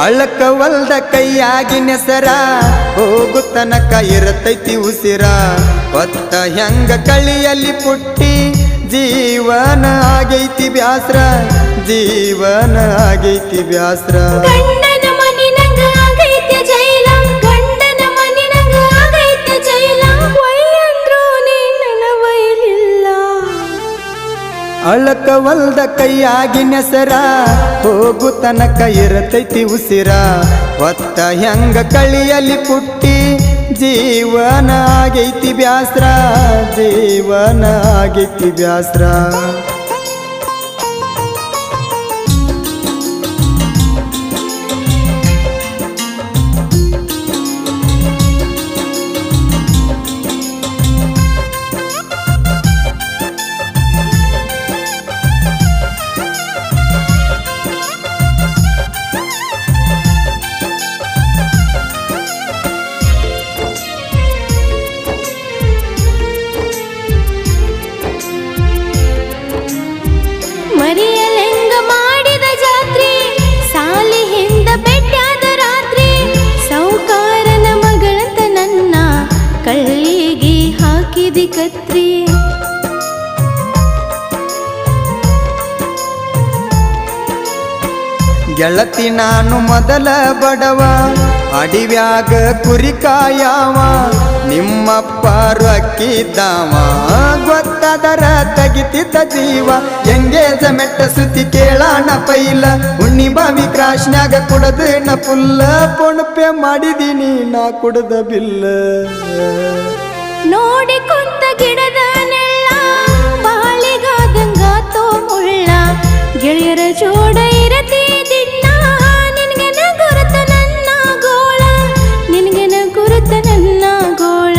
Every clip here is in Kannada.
ಅಳಕವಲ್ದ ಕೈಯಾಗಿ ನೆಸರ ಹೋಗು ತನಕ ಇರತೈತಿ ಉಸಿರ ಹೊತ್ತ ಹೆಂಗ ಕಳಿಯಲ್ಲಿ ಪುಟ್ಟಿ ಜೀವನ ಆಗೈತಿ ಬ್ಯಾಸ್ರ ಜೀವನ ಆಗೈತಿ ಬ್ಯಾಸ್ರ ಗಂಡನ ಮನಿನಂಗ ಆಗೈತಿ ಜೈಲ ಗಂಡನ ಮನಿನಂಗ ಆಗೈತಿ ಜೈಲ ವಯ್ಯಂದ್ರು ನೀ ನನ್ನ ವೈಲಿಲ್ಲ ಅಳಕವಲ್ದ ಕೈಯಾಗಿ ನೆಸರ ಹೋಗು ತನಕ ಇರತೈತಿ ಉಸಿರ ಹೊತ್ತ ಹೆಂಗ ಕಳಿಯಲ್ಲಿ ಪುಟ್ಟಿ ಜೀವನ ಆಗೈತಿ ಬ್ಯಾಸ್ರ ಜೀವನ ಆಗೈತಿ ಬ್ಯಾಸ್ರ ಮರಿಯಲೆಂಗ ಮಾಡಿದ ಜಾತ್ರೆ ಸಾಲಿ ಹಿಂದ ಬೆಟ್ಟಾದ ರಾತ್ರಿ ಸೌಕಾರನ ಮಗಳಂತ ನನ್ನ ಕಳ್ಳಿಗೆ ಹಾಕಿದಿ ಕತ್ರಿ ಗೆಳತಿ ನಾನು ಮೊದಲ ಬಡವ ಅಡಿವ್ಯಾಗ ಕುರಿಕಾಯವ ನಿಮ್ಮಪ್ಪ ರೊಕ್ಕಿದ್ದಾವ ಗೊತ್ತದರ ತೆಗಿತಿದ್ದ ಜೀವ ಎಂಗೇಜಮೆಂಟ್ ಸುದ್ದಿ ಕೇಳಾಣ ಪೈಲ ಉಣ್ಣಿ ಬಾವಿ ಕ್ರಾಶ್ನ್ಯಾಗ ಕುಡದನ ಪುಲ್ಲ ಪೊಣಪೆ ಮಾಡಿದೀನಿ ನಾ ಕುಡದ ಬಿಲ್ಲ ನೋಡಿ ಕುಂತ ಗಿಡದ ನೆಳ್ಳ ಬಾಳಿಗಾದಂಗಾತೋ ಮುಳ್ಳ ಗೆಳೆಯರ ಜೋಡ ಇರತಿದ್ದಿನ್ನ ನಿನ್ಗೆನ ಗುರುತ ನನ್ನ ಗೋಳ ನಿನ್ಗೆನ ಗುರುತ ನನ್ನ ಗೋಳ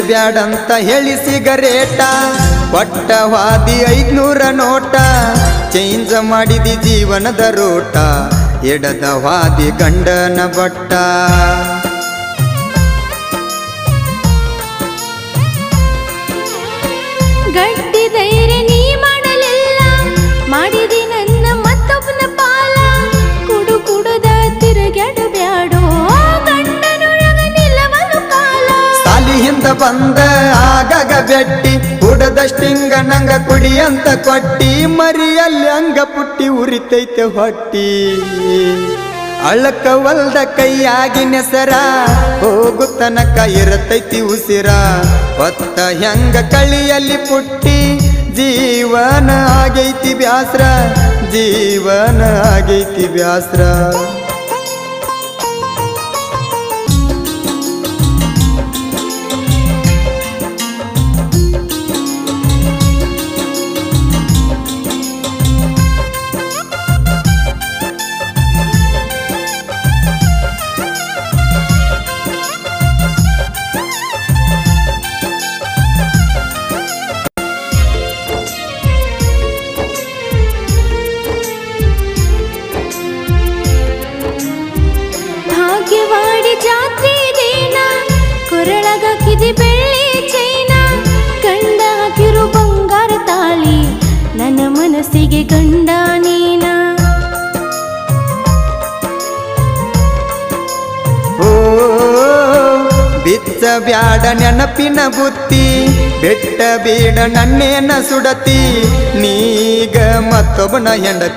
ಬ್ಯಾಡಂತ ಹೇಳಿ ಸಿಗರೇಟ ಕೊಟ್ಟವಾದಿ 500 ನೋಟ ಚೇಂಜ್ ಮಾಡಿದಿ ಜೀವನದ ರೋಟ ಎಡದವಾದಿ ಗಂಡನ ಬಟ್ಟ ಗಟ್ಟಿ ಧೈರ್ಯ ನೀ ಮಾಡಲಿಲ್ಲ ಮಾಡಿದಿ ನನ್ನ ಮತ್ತೊಬ್ಬನ ಪಾಲ ಕುಡು ಕುಡುದ ತಿರುಗಾಡು ಬ್ಯಾಡೋ ಗಂಡನೊಳಗ ನಿಲ್ಲವನು ಕಾಲ ಸಾಲಿ ಹಿಂದ ಬಂದ ಆಗಾಗ ಬೆಟ್ಟಿ ಕುಡದಷ್ಟಿಂಗ ನಂಗ ಕುಡಿಯಂತ ಕೊಟ್ಟಿ ಮರಿಯಲ್ಲಿ ಅಂಗ ಪುಟ್ಟಿ ಉರಿತೈತೆ ಹೊಟ್ಟಿ ಅಳಕವಲ್ದ ಕೈಯಾಗಿ ನೆಸರ ಹೋಗು ತನಕ ಇರತೈತಿ ಉಸಿರ ಹೊತ್ತ ಹೆಂಗ ಕಳಿಯಲ್ಲಿ ಪುಟ್ಟಿ ಜೀವನ ಆಗೈತಿ ಬ್ಯಾಸ್ರ ಜೀವನ ಆಗೈತಿ ಬ್ಯಾಸ್ರ ಭಾಗ್ಯವಾಡಿ ಜಾತ್ರೆ ದೇನ ಕೊರಳಗಾಕಿದಿ ಬೆಳ್ಳಿ ಚೈನ ಗಂಡ ಹಾಕಿರು ಬಂಗಾರ ತಾಳಿ ನನ್ನ ಮನಸ್ಸಿಗೆ ಗಂಡ ನೀನ ಬಿಚ್ಚ ಬ್ಯಾಡ ನೆನಪಿನ ಬುತ್ತಿ ಬೆಟ್ಟ ಬೇಡ ನನ್ನೇನ ಸುಡತಿ ನೀಗ ಮತ್ತೊಬ್ಬನ ಹೆಂಡತಿ